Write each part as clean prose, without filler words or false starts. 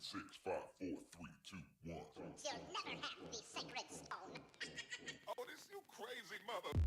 7, 6, 5, 4, 3, 2, 1. You'll never have the sacred stone. Oh, this you crazy mother.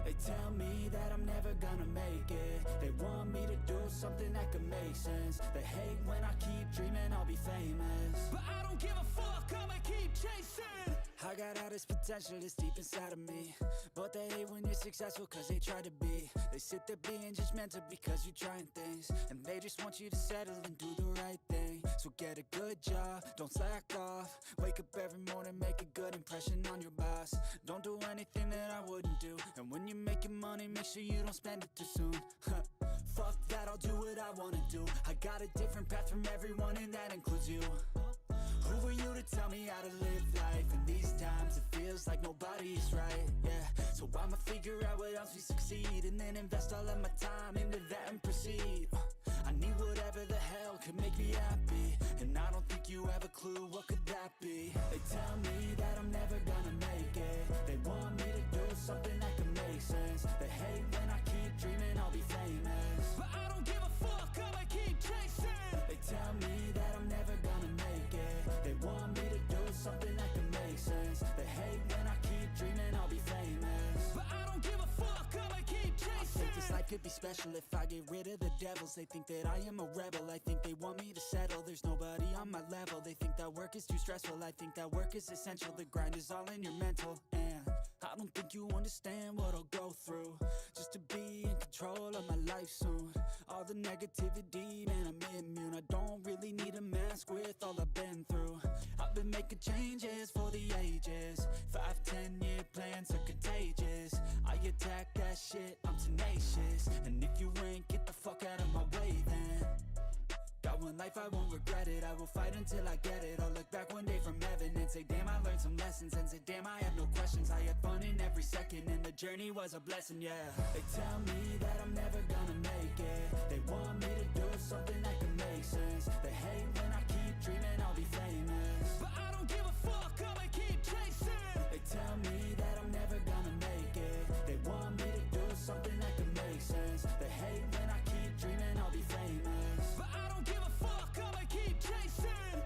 They tell me that I'm never gonna make it. They want me to do something that could make sense. They hate when I keep dreaming I'll be famous, but I don't give a fuck, I'ma keep chasing. I got all this potential that's deep inside of me, but they hate when you're successful cause they try to be. They sit there being judgmental because you're trying things, and they just want you to settle and do the right thing. So get a good job, don't slack off. Wake up every morning, make a good impression on your boss. Don't do anything that I wouldn't do, and when you're making money, make sure you don't spend it too soon. Fuck that, I'll do what I wanna do. I got a different path from everyone, and that includes you. Who are you to tell me how to live life? In these times it feels like nobody's right, yeah. So I'ma figure out what else we succeed, and then invest all of my time into that and proceed. I need whatever the hell could make me happy, and I don't think you have a clue what could that be. They tell me that I'm never gonna make it. They want me to do something that can make sense. They hate when I keep dreaming I'll be special if I get rid of the devils. They think that I am a rebel, I think they want me to settle. There's nobody on my level, they think that work is too stressful. I think that work is essential, the grind is all in your mental. And I don't think you understand what I'll go through just to be in control of my life soon. All the negativity, man, I'm immune. I don't really need a mask with all I've been through. I've been making changes for the ages. 5-10 year plans are contagious. I attack that shit, I'm tenacious. And if you ain't, get the fuck out of my way then. Got one life, I won't regret it. I will fight until I get it. I'll look back one day from heaven and say, damn, I learned some lessons. And say, damn, I have no questions. I had fun in every second, and the journey was a blessing, yeah. They tell me that I'm never gonna make it. They want me to do something that can make sense. They hate when I keep dreaming I'll be famous, but I don't give a fuck, I'ma keep chasing. They tell me that I'm never gonna make it. They want me to do something that can make sense. They hate when I keep dreaming I'll be famous, but I don't give a fuck, I'ma keep chasing.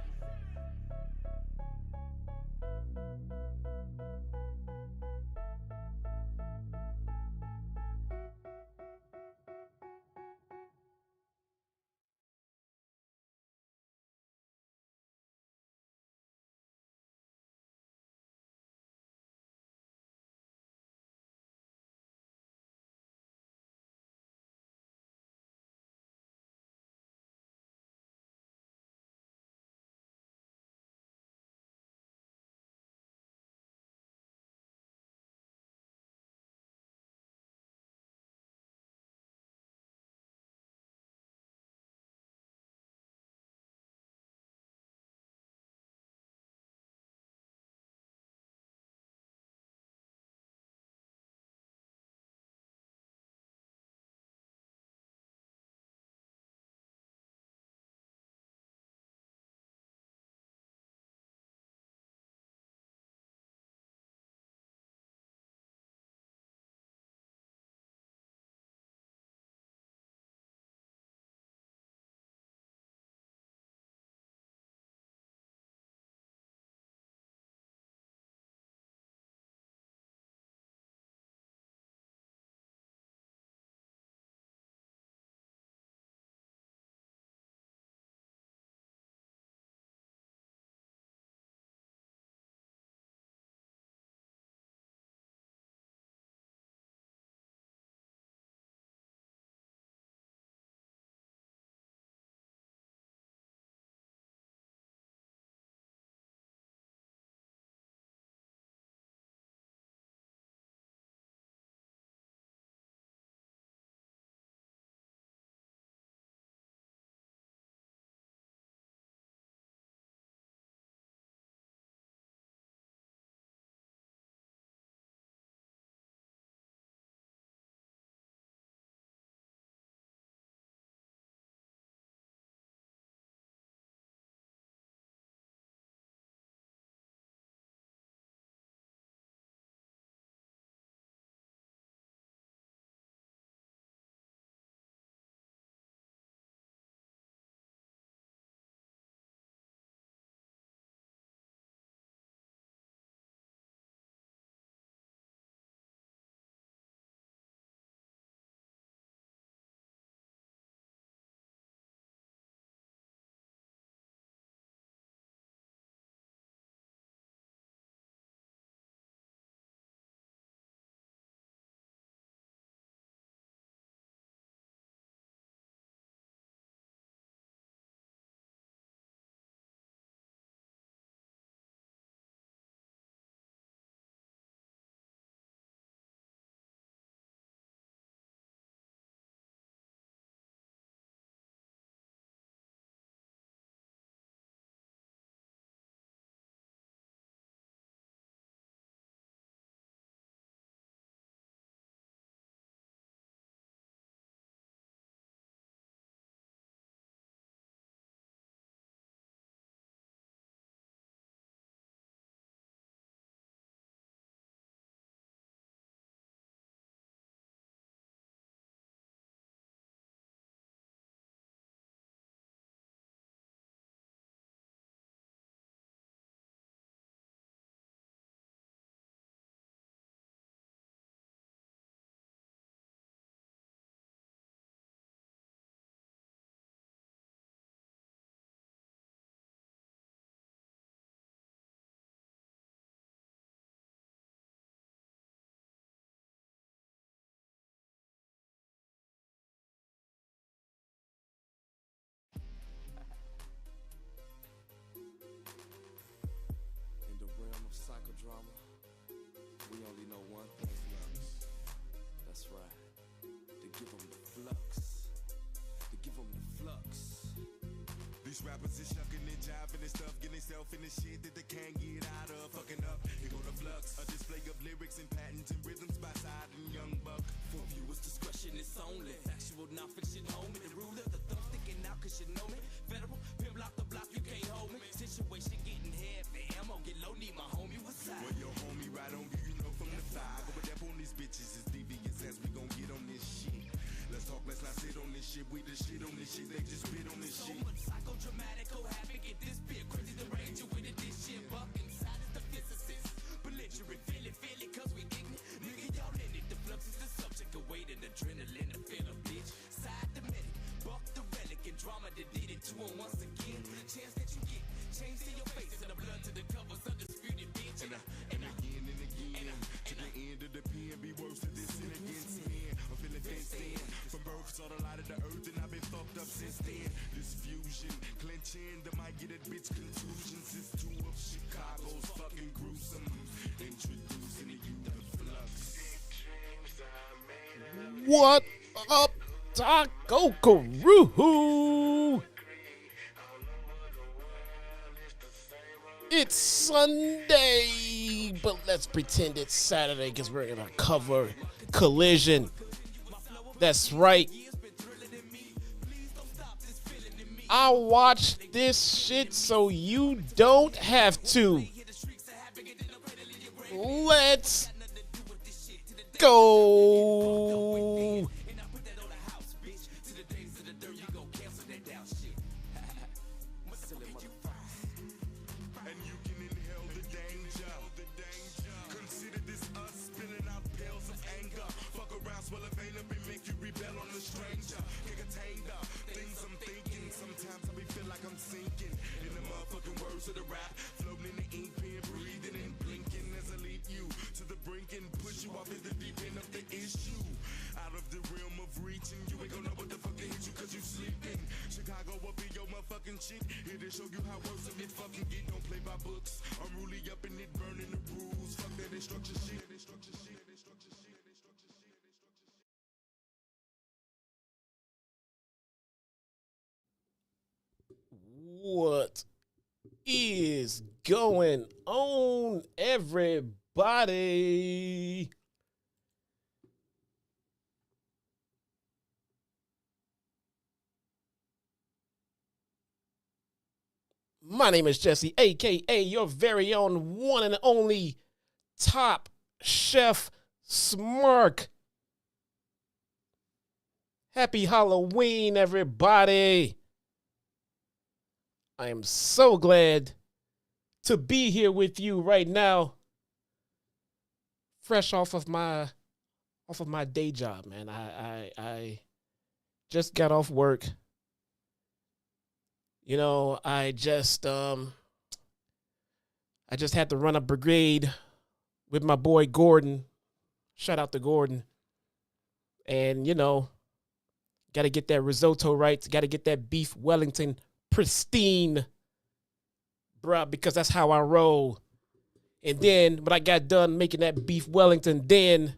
this shit that they can't get out of. Fucking up, here go the flux. A display of lyrics and patterns and rhythms by side and young buck. For viewers' discretion is only factual, non-fiction, homie. The ruler, the thumb sticking out, cause you know me. Federal, pimp lock the block, you can't hold me. Situation getting heavy, ammo get low, need my homie, what's up? When your homie ride on you, you know from the fire. Go up on these bitches, it's devious as we gon' get on this shit. Let's talk, let's not sit on this shit. We the shit on this shit, they just spit on this shit. So much psychodramatic, havoc in this bit. Crazy the ranger with it, this shit. Buck inside is the physicist. Belligerent, feel it, cause we ignorant. Nigga, y'all in it. The flux is the subject of weight and adrenaline. The feel a bitch. Side the medic, buck the relic, and drama deleted to him once again. Chance that you get, change to your face, and the blood to the covers, undisputed bitch. And again, to the end of the pen, be worse than this sin against men. I'm feeling fenced in. From birth, saw the light of the earth, and I've been fucked up since then. This fusion, clenching, the might get that bitch contusions. It's two of Chicago's fucking gruesome. Introducing to you the flux. What up, Taco Carew? It's Sunday, but let's pretend it's Saturday because we're going to cover Collision. That's right. I watched this shit so you don't have to. Let's go. And you can inhale the danger. Consider this us spilling out pills of anger. Fuck around, swell a vein up and make you rebel on the stranger. Get contained up, things I'm thinking. Sometimes I be feel like I'm sinking in the motherfucking words of the rap. Floating in the ink pen, breathing and blinking as I lead you to the brink and push you off in the deep end of the issue. Out of the realm of reaching, you ain't gonna know what the fuck to hit you cause you sleeping. Chicago will be your motherfucking shit. Here to show you how worse of it fucking get. Don't play by books. I'm really up in it, burning the rules. Fuck that instruction shit. What is going on, everybody? My name is Jesse, aka your very own one and only Top Chef Smirk. Happy Halloween, everybody. I am so glad to be here with you right now. Fresh off of my day job, man. I just got off work. You know, I just had to run a brigade with my boy Gordon. Shout out to Gordon. And, you know, got to get that risotto right. Got to get that beef Wellington pristine, bruh, because that's how I roll. And then when I got done making that beef Wellington, then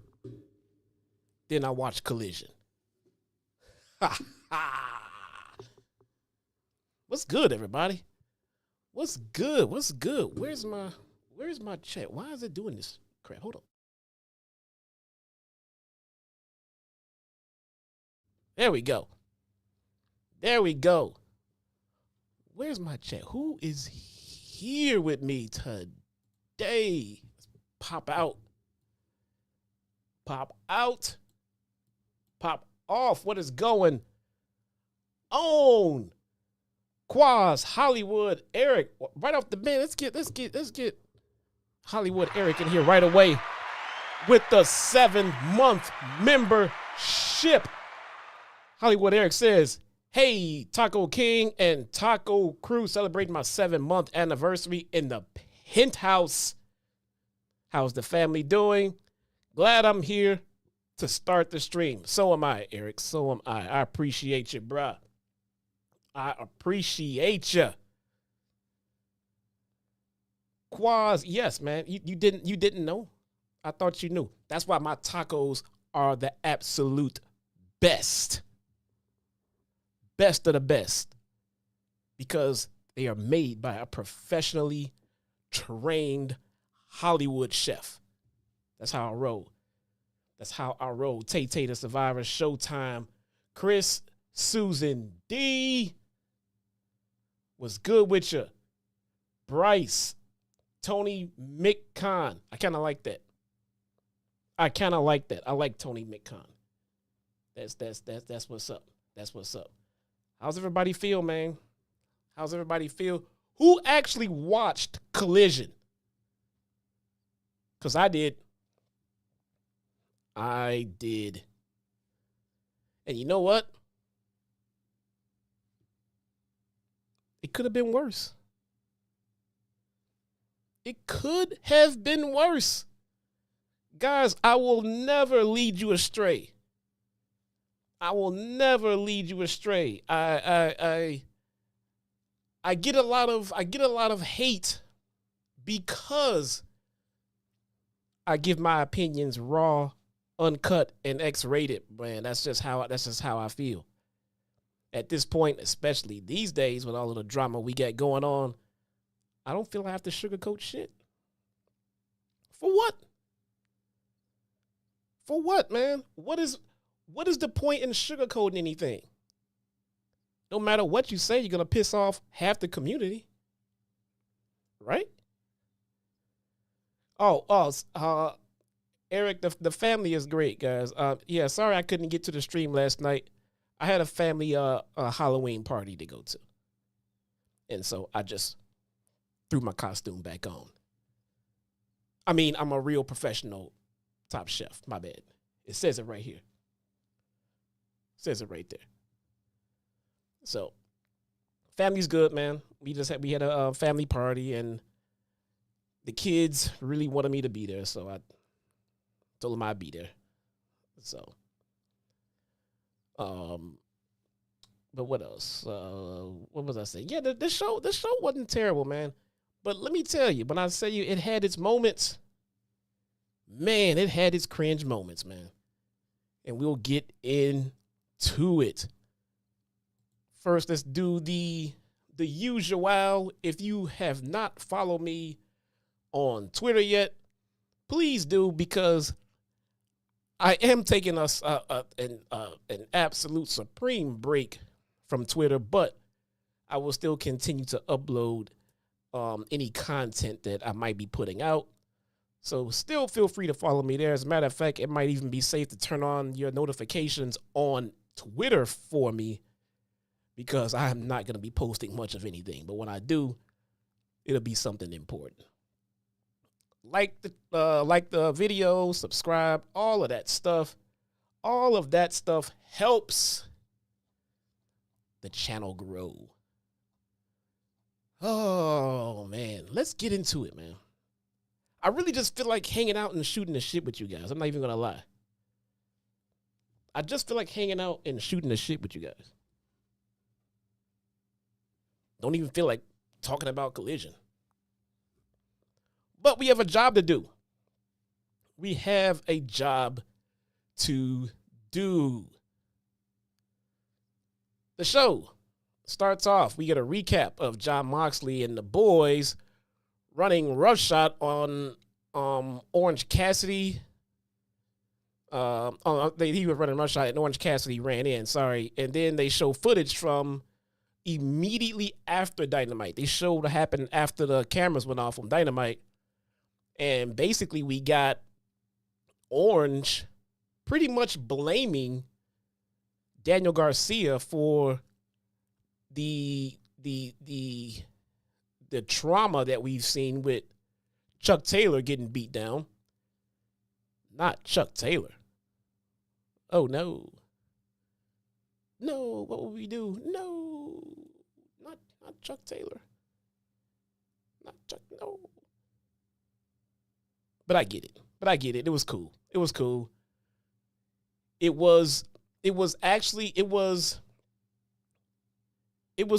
I watched Collision. Ha ha. What's good, everybody? What's good? What's good? Where's my chat? Why is it doing this crap? Hold on. There we go. There we go. Where's my chat? Who is here with me today? Let's pop out. Pop out. Pop off. What is going on? Quaz, Hollywood, Eric, right off the bat. Let's get Hollywood Eric in here right away with the 7-month membership. Hollywood Eric says, "Hey, Taco King and Taco Crew, celebrating my 7-month anniversary in the penthouse. How's the family doing? Glad I'm here to start the stream." So am I, Eric. So am I. I appreciate you, bruh. I appreciate you. Quaz, yes, man. You didn't know? I thought you knew. That's why my tacos are the absolute best. Best of the best. Because They are made by a professionally trained Hollywood chef. That's how I roll. That's how I roll. Tay-Tay the Survivor, Showtime, Chris, Susan D. What's good with you? Bryce, Tony McCon. I kind of like that. I like Tony McCon. That's what's up. That's what's up. How's everybody feel, man? How's everybody feel? Who actually watched Collision? Because I did. I did. And you know what? It could have been worse. It could have been worse. Guys, I will never lead you astray. I will never lead you astray. I get a lot of hate because I give my opinions raw, uncut, and X-rated. Man, that's just how I feel. At this point, especially these days with all of the drama we got going on, I don't feel I have to sugarcoat shit. For what? For what, man? What is the point in sugarcoating anything? No matter what you say, you're going to piss off half the community. Right? Eric, the family is great, guys. Yeah, sorry I couldn't get to the stream last night. I had a family Halloween party to go to. And so I just threw my costume back on. I mean, I'm a real professional top chef. My bad. It says it right here. It says it right there. So, family's good, man. We had a family party, and the kids really wanted me to be there, so I told them I'd be there. So, but what else? What was I saying? Yeah, the show wasn't terrible, man. But let me tell you, when I say you, it had its moments. Man, it had its cringe moments, man. And we'll get into it. First, let's do the usual. If you have not followed me on Twitter yet, please do, because I am taking us an absolute supreme break from Twitter, but I will still continue to upload any content that I might be putting out. So still feel free to follow me there. As a matter of fact, it might even be safe to turn on your notifications on Twitter for me, because I am not going to be posting much of anything. But when I do, it'll be something important. Like the video, subscribe, all of that stuff. All of that stuff helps the channel grow. Oh, man. Let's get into it, man. I really just feel like hanging out and shooting the shit with you guys. I'm not even going to lie. I just feel like hanging out and shooting the shit with you guys. Don't even feel like talking about Collision. But we have a job to do. We have a job to do. The show starts off. We get a recap of Jon Moxley and the boys running roughshod on Orange Cassidy. He was running roughshod and Orange Cassidy ran in. Sorry. And then they show footage from immediately after Dynamite. They showed what happened after the cameras went off on Dynamite. And basically we got Orange pretty much blaming Daniel Garcia for the trauma that we've seen with Chuck Taylor getting beat down. Not Chuck Taylor. Oh, no. No, what would we do? No, not Chuck Taylor. Not Chuck, no. But I get it. It was cool. It was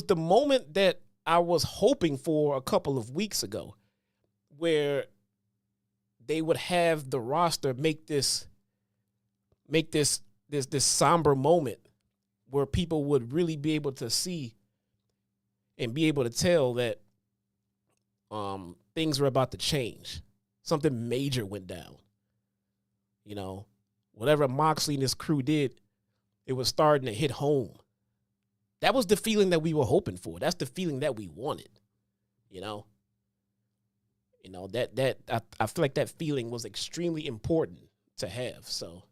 the moment that I was hoping for a couple of weeks ago, where they would have the roster make this somber moment where people would really be able to see and be able to tell that things were about to change. Something major went down. You know, whatever Moxley and his crew did, it was starting to hit home. That was the feeling that we were hoping for. That's the feeling that we wanted. You know, that I feel like that feeling was extremely important to have. So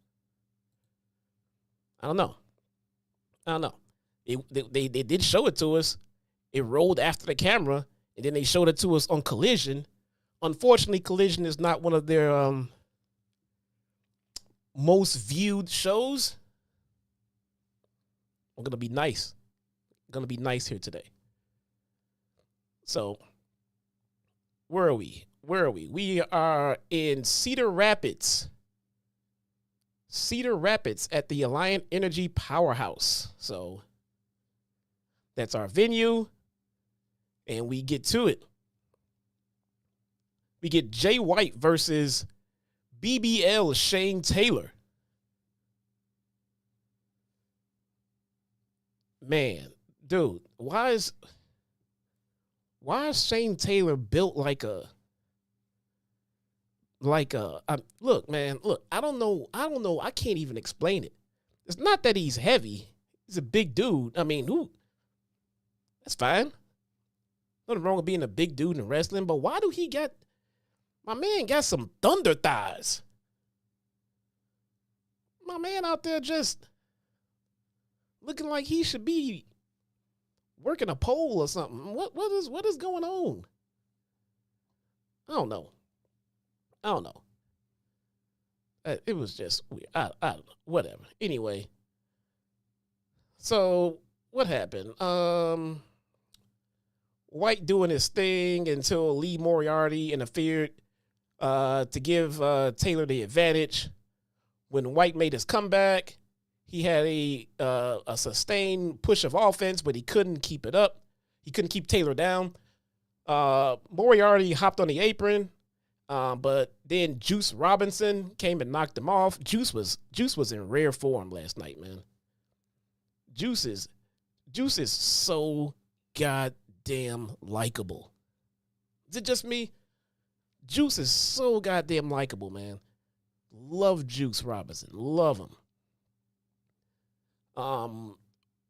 I don't know. They did show it to us. It rolled after the camera, and then they showed it to us on Collision. Unfortunately, Collision is not one of their most viewed shows. I'm gonna be nice. Here today. So, where are we? We are in Cedar Rapids. Cedar Rapids at the Alliant Energy Powerhouse. So, that's our venue. And we get to it. We get Jay White versus BBL Shane Taylor. Man, dude, why is Shane Taylor built like a look, man, I don't know, I can't even explain it. It's not that he's heavy. He's a big dude. I mean, that's fine. Nothing wrong with being a big dude in wrestling, but why do he got, my man got some thunder thighs. My man out there just looking like he should be working a pole or something. What is going on? I don't know. It was just weird. I don't know. Whatever. Anyway. So what happened? White doing his thing until Lee Moriarty interfered to give Taylor the advantage. When White made his comeback, he had a sustained push of offense, but he couldn't keep it up. He couldn't keep Taylor down. Moriarty hopped on the apron, but then Juice Robinson came and knocked him off. Juice was in rare form last night, man. Juice is so goddamn likable. Is it just me? Juice is so goddamn likable, man. Love Juice Robinson. Love him.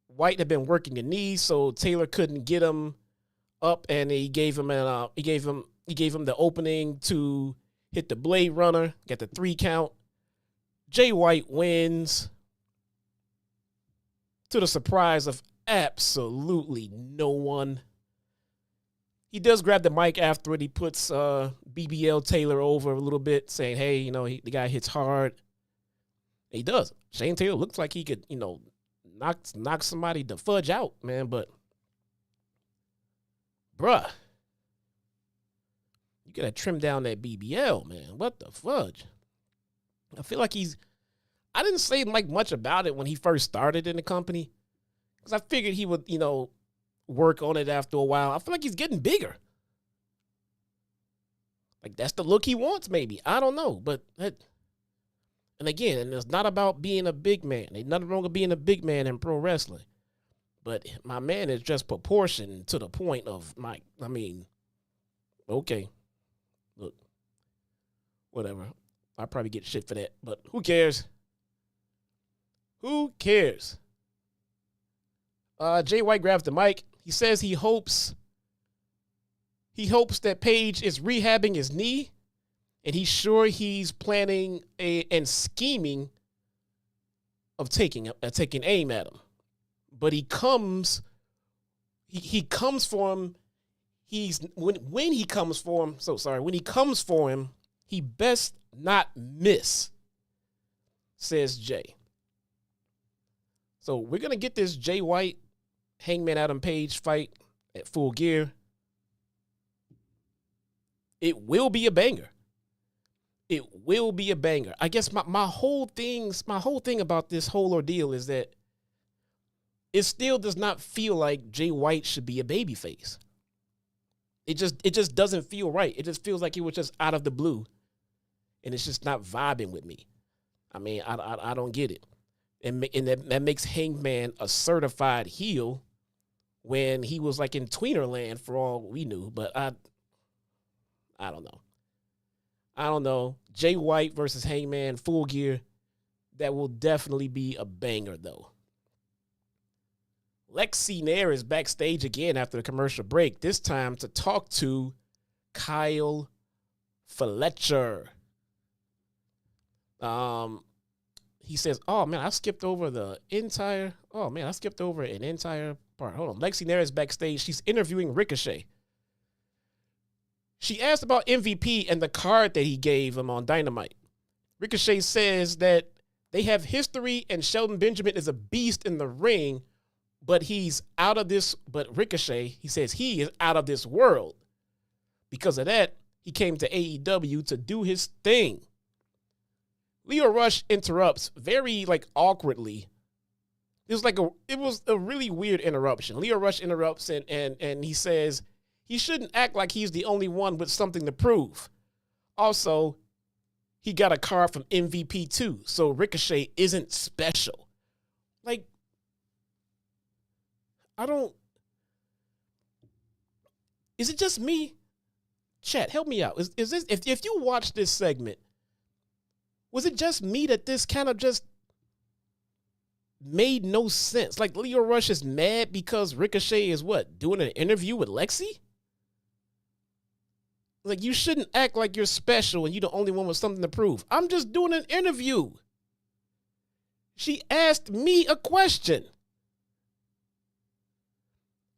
White had been working the knees, so Taylor couldn't get him up, and he gave him the opening to hit the Blade Runner, get the 3 count. Jay White wins to the surprise of absolutely no one. He does grab the mic after it. He puts BBL Taylor over a little bit, saying, hey, the guy hits hard. He does. Shane Taylor looks like he could, knock somebody the fudge out, man. But, bruh, you gotta trim down that BBL, man. What the fudge? I feel like I didn't say like much about it when he first started in the company, because I figured he would, work on it after a while. I feel like he's getting bigger. Like, that's the look he wants, maybe. I don't know. But, and again, it's not about being a big man. There's nothing wrong with being a big man in pro wrestling. But my man is just proportioned to the point of, okay. Look, whatever. I'll probably get shit for that. But who cares? Who cares? Jay White grabs the mic. He says he hopes that Paige is rehabbing his knee, and he's sure he's planning and scheming of taking aim at him. But he comes for him. When he comes for him, he best not miss, says Jay. So we're gonna get this Jay White Hangman Adam Page fight at Full Gear. It will be a banger. It will be a banger. I guess my whole thing about this whole ordeal is that it still does not feel like Jay White should be a babyface. It just doesn't feel right. It just feels like it was just out of the blue, and it's just not vibing with me. I mean, I don't get it. And that makes Hangman a certified heel when he was like in Tweenerland for all we knew. But I don't know. I don't know. Jay White versus Hangman Full Gear. That will definitely be a banger, though. Lexi Nair is backstage again after the commercial break, this time to talk to Kyle Fletcher. He says, oh, man, I skipped over an entire part. Hold on. Lexi Nair is backstage. She's interviewing Ricochet. She asked about MVP and the card that he gave him on Dynamite. Ricochet says that they have history and Shelton Benjamin is a beast in the ring, but he's out of this. But Ricochet, he says he is out of this world. Because of that, he came to AEW to do his thing. Lio Rush interrupts very awkwardly. It was a really weird interruption. Lio Rush interrupts and he says he shouldn't act like he's the only one with something to prove. Also, he got a card from MVP too, so Ricochet isn't special. Is it just me? Chat, help me out. Is this, if you watch this segment, was it just me that this kind of just made no sense? Like Lio Rush is mad because Ricochet is doing an interview with Lexi? Like, you shouldn't act like you're special and you're the only one with something to prove. I'm just doing an interview. She asked me a question.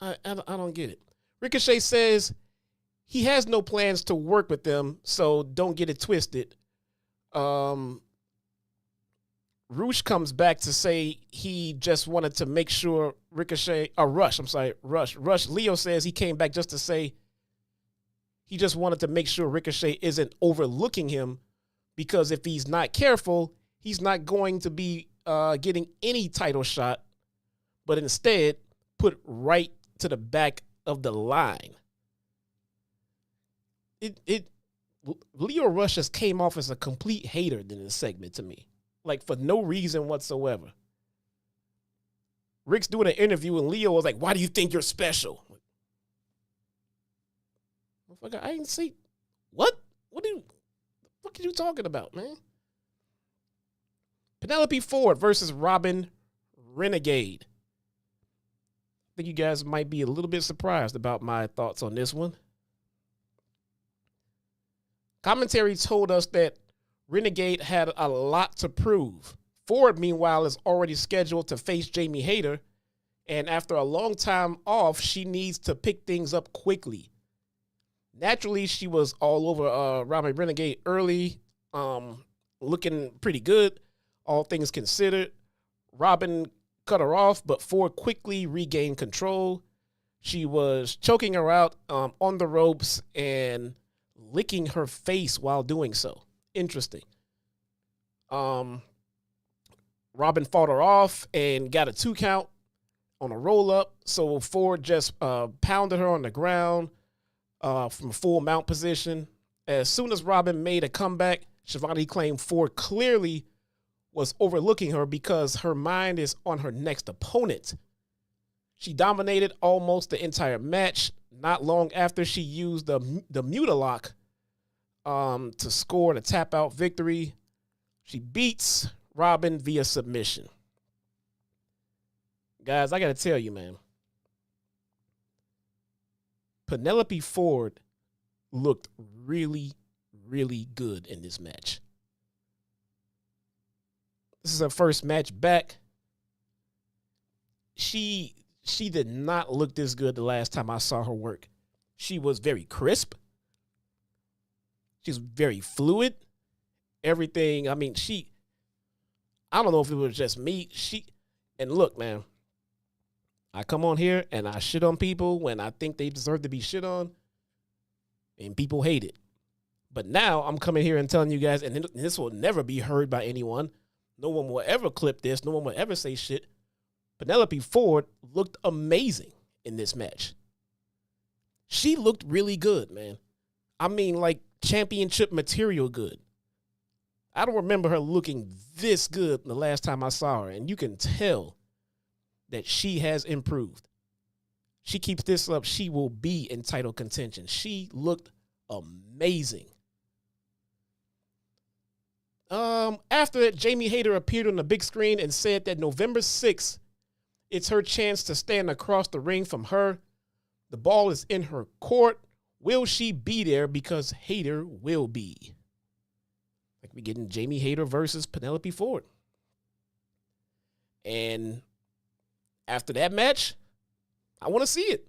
I don't get it. Ricochet says he has no plans to work with them, so don't get it twisted. Rush comes back to say he just wanted to make sure Rush. Leo says he came back just to say he just wanted to make sure Ricochet isn't overlooking him, because if he's not careful, he's not going to be getting any title shot, but instead put right to the back of the line. Lio Rush just came off as a complete hater in this segment to me, for no reason whatsoever. Rick's doing an interview and Lio was like, "Why do you think you're special?" I didn't see. What are you talking about, man? Penelope Ford versus Robyn Renegade. I think you guys might be a little bit surprised about my thoughts on this one. Commentary told us that Renegade had a lot to prove. Ford, meanwhile, is already scheduled to face Jamie Hayter, and after a long time off, she needs to pick things up quickly. Naturally, she was all over Robyn Renegade early, looking pretty good, all things considered. Robyn cut her off, but Ford quickly regained control. She was choking her out on the ropes and licking her face while doing so. Interesting. Robyn fought her off and got a 2 count on a roll-up, so Ford just pounded her on the ground from full mount position. As soon as Robyn made a comeback, Shivani claimed Ford clearly was overlooking her because her mind is on her next opponent. She dominated almost the entire match. Not long after, she used the Mutalock to score the tap-out victory. She beats Robyn via submission. Guys, I got to tell you, man. Penelope Ford looked really, really good in this match. This is her first match back. She did not look this good the last time I saw her work. She was very crisp. She's very fluid. Everything, I mean, I don't know if it was just me. And look, man, I come on here and I shit on people when I think they deserve to be shit on, and people hate it. But now I'm coming here and telling you guys, and this will never be heard by anyone. No one will ever clip this. No one will ever say shit. Penelope Ford looked amazing in this match. She looked really good, man. I mean, like championship material good. I don't remember her looking this good the last time I saw her, and you can tell that she has improved. She keeps this up, she will be in title contention. She looked amazing. After that, Jamie Hayter appeared on the big screen and said that November 6th, it's her chance to stand across the ring from her. The ball is in her court. Will she be there? Because Hayter will be. Like we're getting Jamie Hayter versus Penelope Ford. And after that match, I want to see it.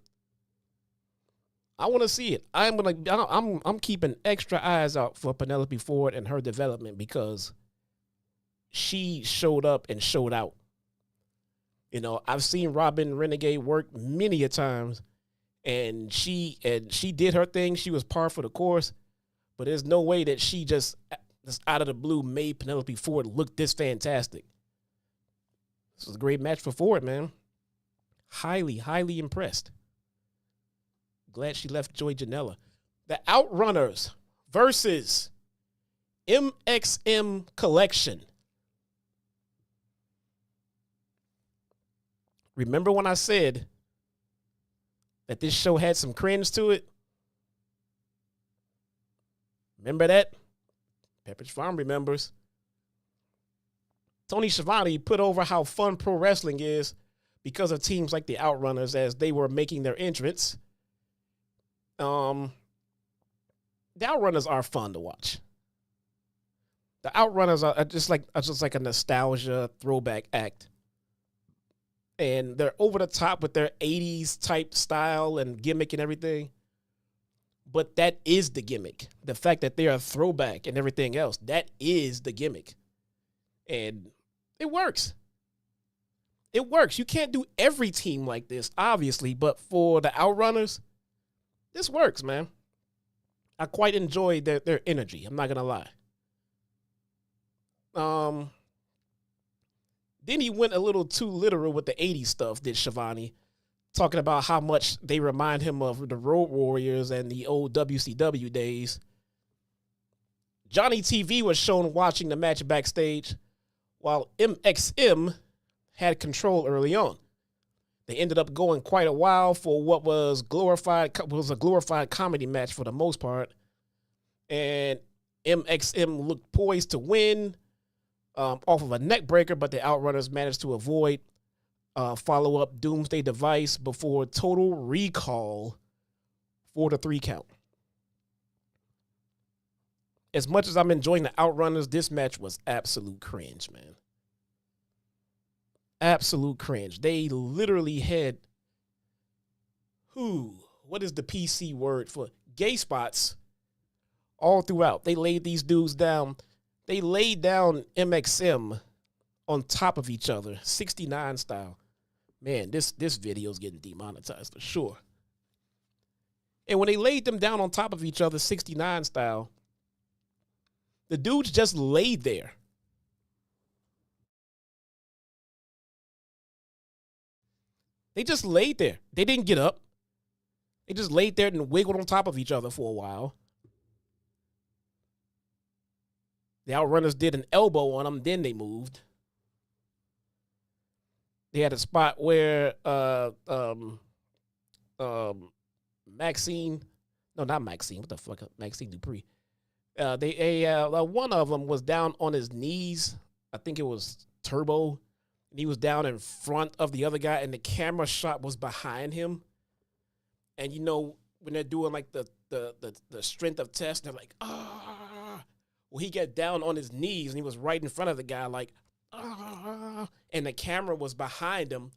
I want to see it. I'm keeping extra eyes out for Penelope Ford and her development because she showed up and showed out. You know, I've seen Robyn Renegade work many a times, and she did her thing. She was par for the course, but there's no way that she just out of the blue made Penelope Ford look this fantastic. This was a great match for Ford, man. Highly, highly impressed. Glad she left Joy Janela. The Outrunners versus MxM Collection. Remember when I said that this show had some cringe to it? Remember that? Pepperidge Farm remembers. Tony Schiavone put over how fun pro wrestling is because of teams like the Outrunners as they were making their entrance. The Outrunners are fun to watch. The Outrunners are just like a nostalgia throwback act. And they're over the top with their 80s type style and gimmick and everything. But that is the gimmick. The fact that they're a throwback and everything else, that is the gimmick. And it works. It works. You can't do every team like this, obviously, but for the Outrunners, this works, man. I quite enjoy their energy. I'm not going to lie. Then he went a little too literal with the 80s stuff, did Schiavone, talking about how much they remind him of the Road Warriors and the old WCW days. Johnny TV was shown watching the match backstage, while MxM had control early on. They ended up going quite a while for what was a glorified comedy match for the most part. And MxM looked poised to win off of a neck breaker, but the Outrunners managed to avoid follow-up Doomsday Device before Total Recall for the 3 count. As much as I'm enjoying the Outrunners, this match was absolute cringe, man. Absolute cringe. They literally had, what is the PC word for gay spots all throughout. They laid these dudes down. They laid down MxM on top of each other, 69 style. Man, this video's getting demonetized for sure. And when they laid them down on top of each other, 69 style, the dudes just laid there. They just laid there. They didn't get up. They just laid there and wiggled on top of each other for a while. The Outrunners did an elbow on them, then they moved. They had a spot where Maxine, no, not Maxine, what the fuck, Maxine Dupree. One of them was down on his knees. I think it was Turbo. And he was down in front of the other guy, and the camera shot was behind him. And you know, when they're doing like the strength of test, they're like, ah. Well, he got down on his knees, and he was right in front of the guy, like, ah. And the camera was behind him,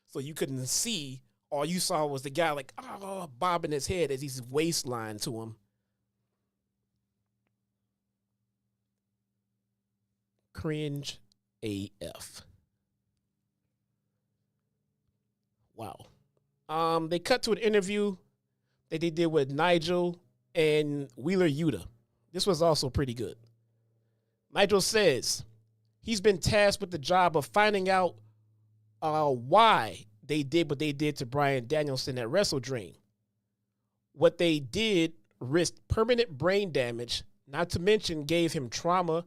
so you couldn't see. All you saw was the guy, like, ah, bobbing his head as he's waistline to him. Cringe AF. Wow. They cut to an interview that they did with Nigel and Wheeler Yuta. This was also pretty good. Nigel says he's been tasked with the job of finding out why they did what they did to Bryan Danielson at Wrestle Dream. What they did risked permanent brain damage, not to mention gave him trauma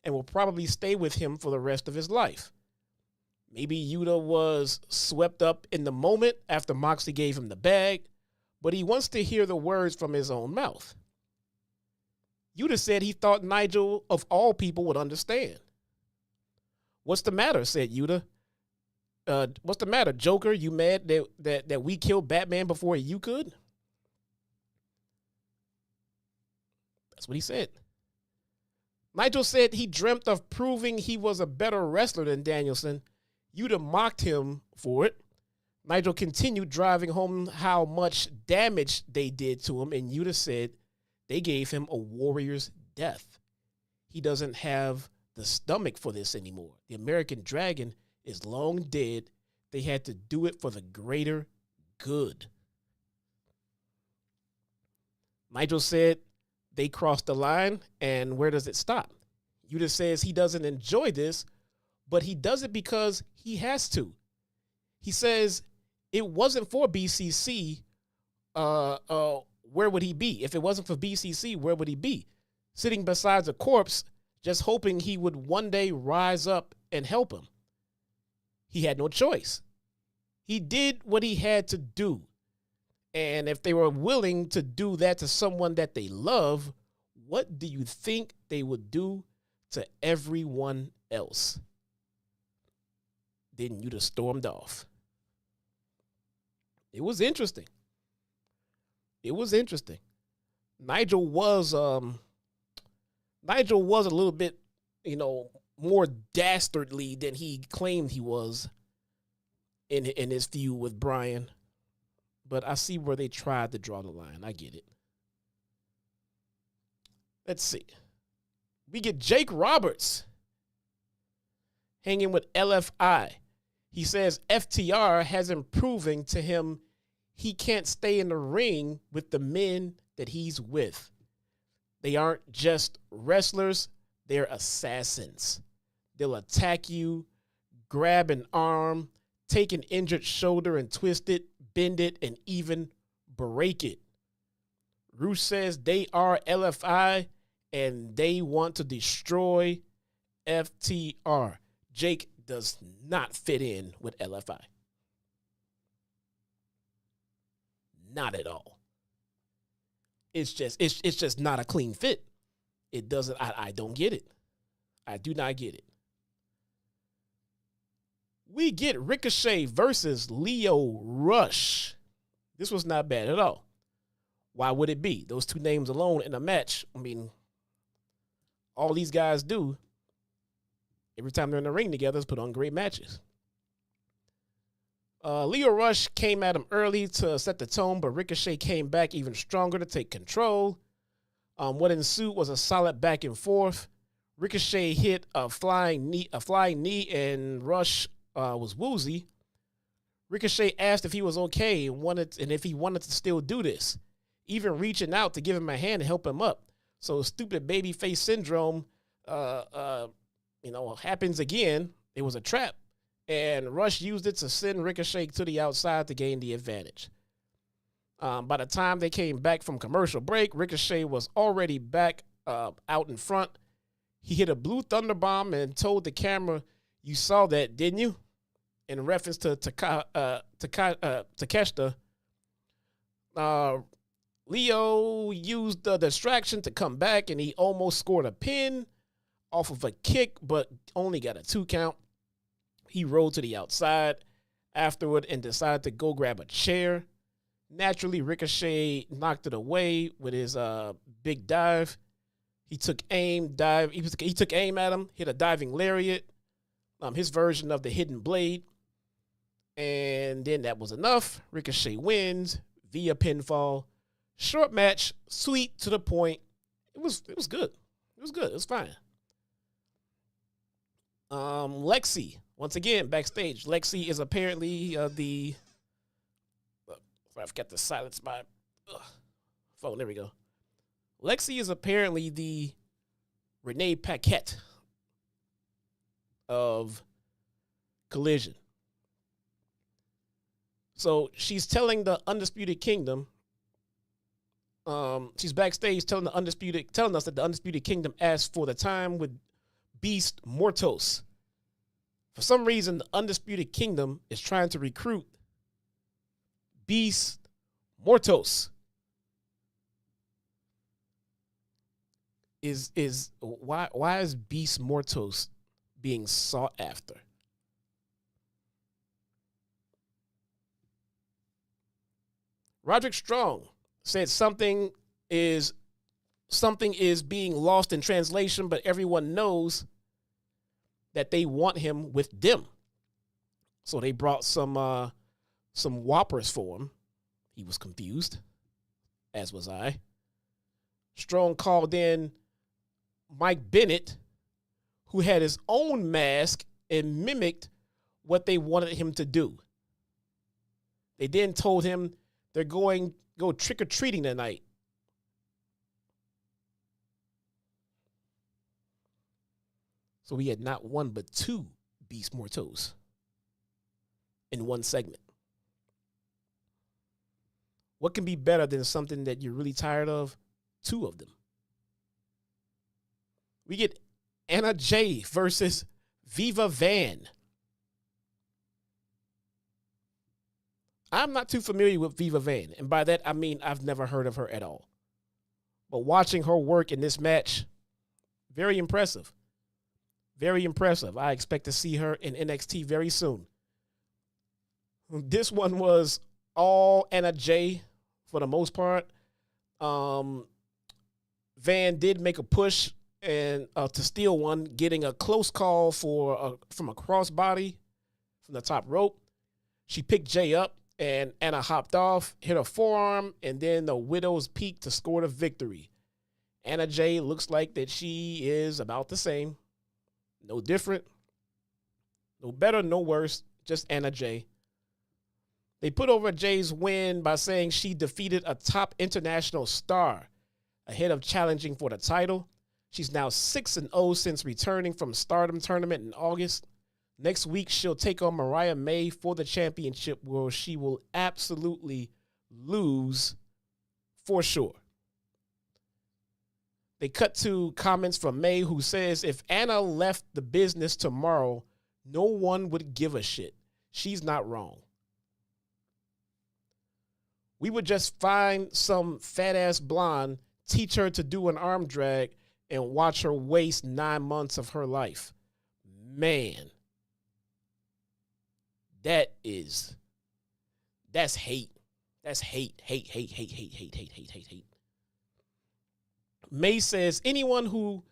and will probably stay with him for the rest of his life. Maybe Yuta was swept up in the moment after Moxley gave him the bag, but he wants to hear the words from his own mouth. Yuta said he thought Nigel, of all people, would understand. "What's the matter?" said Yuta. "What's the matter, Joker? You mad that we killed Batman before you could?" That's what he said. Nigel said he dreamt of proving he was a better wrestler than Danielson. Yuta mocked him for it. Nigel continued driving home how much damage they did to him, and Yuta said they gave him a warrior's death. He doesn't have the stomach for this anymore. The American Dragon is long dead. They had to do it for the greater good. Nigel said they crossed the line, and where does it stop? Yuta says he doesn't enjoy this, but he does it because he has to. He says it wasn't for BCC, where would he be? If it wasn't for BCC, where would he be? Sitting beside a corpse, just hoping he would one day rise up and help him. He had no choice. He did what he had to do. And if they were willing to do that to someone that they love, what do you think they would do to everyone else? Then Yuta stormed off. It was interesting. Nigel was a little bit, more dastardly than he claimed he was in his feud with Bryan. But I see where they tried to draw the line. I get it. Let's see. We get Jake Roberts hanging with LFI. He says FTR hasn't proven to him he can't stay in the ring with the men that he's with. They aren't just wrestlers, they're assassins. They'll attack you, grab an arm, take an injured shoulder and twist it, bend it, and even break it. Rush says they are LFI and they want to destroy FTR. Jake does not fit in with LFI. Not at all. It's just not a clean fit. It doesn't, I don't get it. I do not get it. We get Ricochet versus Lio Rush. This was not bad at all. Why would it be? Those two names alone in a match. I mean, all these guys do every time they're in the ring together is put on great matches. Lio Rush came at him early to set the tone, but Ricochet came back even stronger to take control. What ensued was a solid back and forth. Ricochet hit a flying knee, and Rush was woozy. Ricochet asked if he was okay and if he wanted to still do this, even reaching out to give him a hand and help him up. So stupid babyface syndrome, happens again. It was a trap, and Rush used it to send Ricochet to the outside to gain the advantage. By the time they came back from commercial break, Ricochet was already back out in front. He hit a blue thunder bomb and told the camera, "You saw that, didn't you?" In reference to Takeshita. Lio used the distraction to come back, and he almost scored a pin off of a kick, but only got a 2 count. He rolled to the outside afterward and decided to go grab a chair. Naturally, Ricochet knocked it away with his big dive. He took aim at him, hit a diving lariat, his version of the hidden blade. And then that was enough. Ricochet wins via pinfall. Short match, sweet, to the point. It was good. It was good. It was fine. Lexi, once again, backstage. Lexi is apparently I forgot to silence my phone. There we go. Lexi is apparently the Renee Paquette of Collision. So she's telling the Undisputed Kingdom, she's backstage telling us that the Undisputed Kingdom asked for the time with Beast Mortos. For some reason, the Undisputed Kingdom is trying to recruit Beast Mortos. Why is Beast Mortos being sought after? Roderick Strong said something is being lost in translation, but everyone knows that they want him with them. So they brought some whoppers for him. He was confused, as was I. Strong called in Mike Bennett, who had his own mask and mimicked what they wanted him to do. They then told him they're going go trick-or-treating tonight. So we had not one but two Beast Mortos in one segment. What can be better than something that you're really tired of? Two of them. We get Anna Jay versus Viva Van. I'm not too familiar with Viva Van, and by that I mean I've never heard of her at all. But watching her work in this match, very impressive. Very impressive. I expect to see her in NXT very soon. This one was all Anna Jay for the most part. Van did make a push and to steal one, getting a close call from a crossbody from the top rope. She picked Jay up, and Anna hopped off, hit her forearm, and then the Widow's Peak to score the victory. Anna Jay looks like that she is about the same. No different. No better, no worse. Just Anna Jay. They put over Jay's win by saying she defeated a top international star ahead of challenging for the title. She's now 6-0 since returning from Stardom Tournament in August. Next week, she'll take on Mariah May for the championship, where she will absolutely lose for sure. They cut to comments from May, who says, if Anna left the business tomorrow, no one would give a shit. She's not wrong. We would just find some fat-ass blonde, teach her to do an arm drag, and watch her waste 9 months of her life. Man. That's hate. That's hate. May says anyone who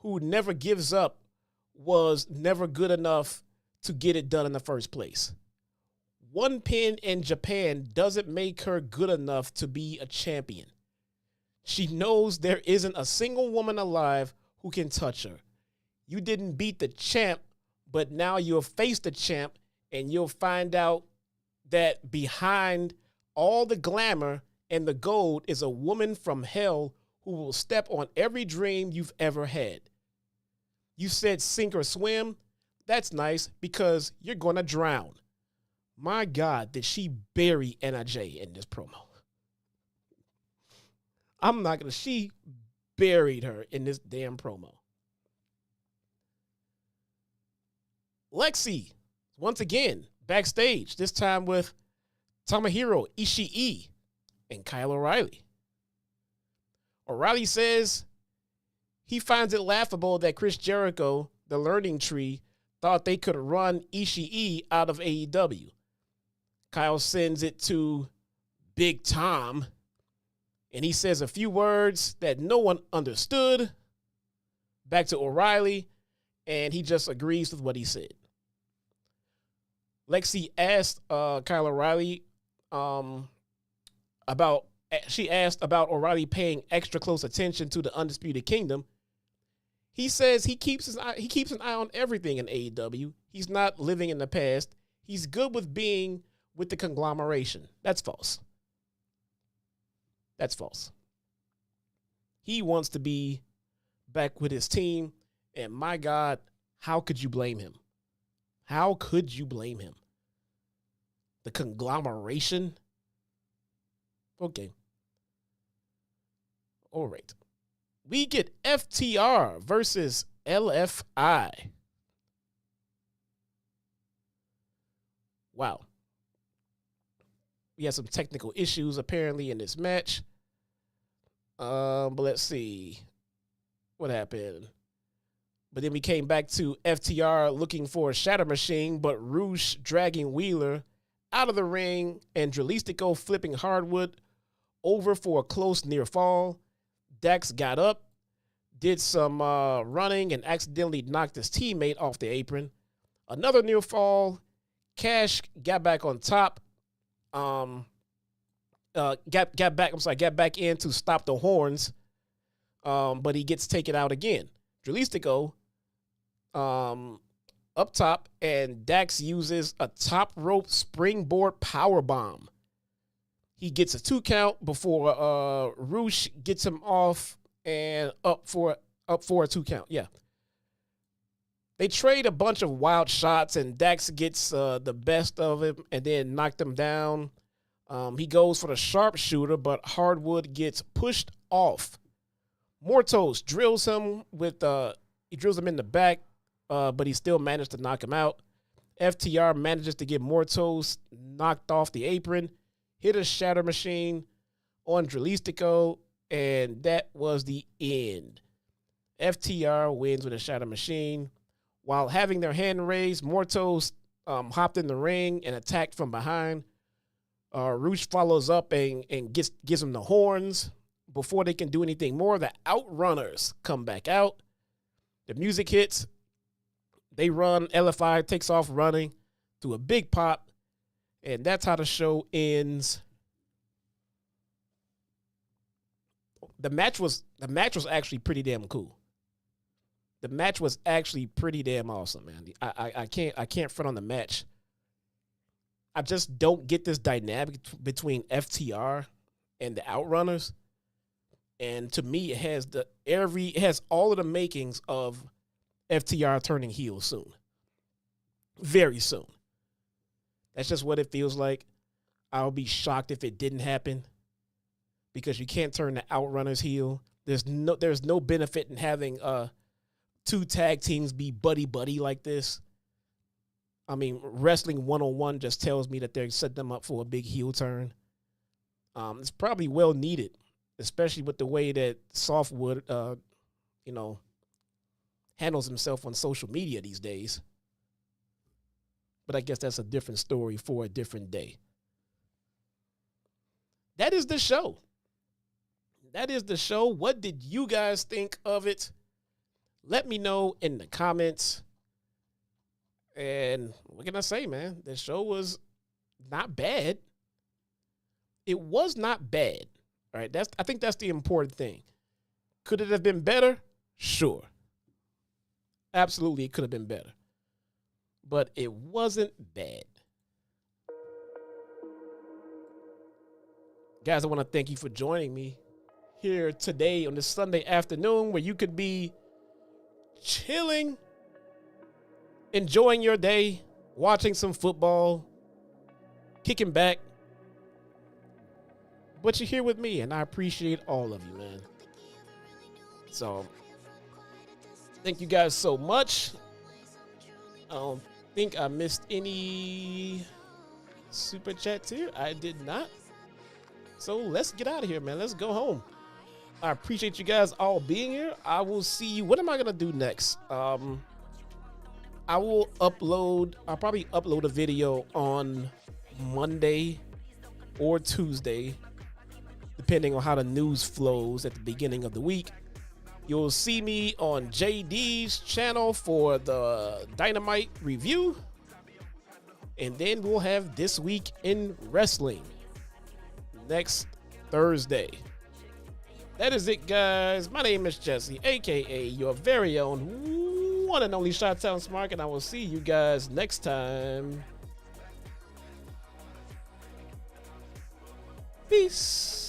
never gives up was never good enough to get it done in the first place. One pin in Japan doesn't make her good enough to be a champion. She knows there isn't a single woman alive who can touch her. You didn't beat the champ, but now you'll face the champ, and you'll find out that behind all the glamour and the gold is a woman from hell who will step on every dream you've ever had. You said sink or swim. That's nice because you're going to drown. My God, did she bury Anna Jay in this promo? She buried her in this damn promo. Lexi, once again, backstage, this time with Tomohiro Ishii and Kyle O'Reilly. O'Reilly says he finds it laughable that Chris Jericho, the learning tree, thought they could run Ishii out of AEW. Kyle sends it to Big Tom, and he says a few words that no one understood back to O'Reilly, and he just agrees with what he said. Lexi asked Kyle O'Reilly about O'Reilly paying extra close attention to the Undisputed Kingdom. He says he keeps an eye on everything in AEW. He's not living in the past. He's good with being with the conglomeration. That's false. That's false. He wants to be back with his team, and my God, how could you blame him? How could you blame him? The conglomeration? Okay. All right. We get FTR versus LFI. Wow. We had some technical issues apparently in this match. But let's see what happened. But then we came back to FTR looking for a Shatter Machine, but Rush dragging Wheeler out of the ring and Dralistco flipping Hardwood over for a close near fall. Dax got up, did some running, and accidentally knocked his teammate off the apron. Another near fall. Cash got back on top. Got back in to stop the horns. But he gets taken out again. Dralistco up top, and Dax uses a top rope springboard power bomb. He gets a 2 count before Rush gets him off and up for a 2 count. Yeah. They trade a bunch of wild shots, and Dax gets the best of him and then knocked him down. He goes for the sharpshooter, but Hardwood gets pushed off. Mortos drills him he drills him in the back, but he still managed to knock him out. FTR manages to get Mortos knocked off the apron, hit a Shatter Machine on Dralistco, and that was the end. FTR wins with a Shatter Machine. While having their hand raised, Mortos hopped in the ring and attacked from behind. Rush follows up and gives him the horns. Before they can do anything more, the Outrunners come back out. The music hits. They run. LFI takes off running to a big pop. And that's how the show ends. The match was actually pretty damn cool. The match was actually pretty damn awesome, man. I can't front on the match. I just don't get this dynamic between FTR and the Outrunners. And to me, it has all of the makings of FTR turning heel soon. Very soon. That's just what it feels like. I'll be shocked if it didn't happen, because you can't turn the Outrunners heel. There's no benefit in having 2 tag teams be buddy like this. I mean, Wrestling 101 just tells me that they're setting them up for a big heel turn. It's probably well needed, especially with the way that Softwood, handles himself on social media these days. But I guess that's a different story for a different day. That is the show. What did you guys think of it? Let me know in the comments. And what can I say, man? The show was not bad. It was not bad. All right, I think that's the important thing. Could it have been better? Sure. Absolutely, it could have been better. But it wasn't bad. Guys, I want to thank you for joining me here today on this Sunday afternoon, where you could be chilling, enjoying your day, watching some football, kicking back. But you're here with me, and I appreciate all of you, man. So, thank you guys so much. I don't think I missed any super chats here. I did not. So, let's get out of here, man. Let's go home. I appreciate you guys all being here. I will see you. What am I going to do next? I'll probably upload a video on Monday or Tuesday, depending on how the news flows at the beginning of the week. You'll see me on JD's channel for the Dynamite review. And then we'll have This Week in Wrestling next Thursday. That is it, guys. My name is Jesse, a.k.a. your very own one and only Shot-Town Smart, and I will see you guys next time. Peace.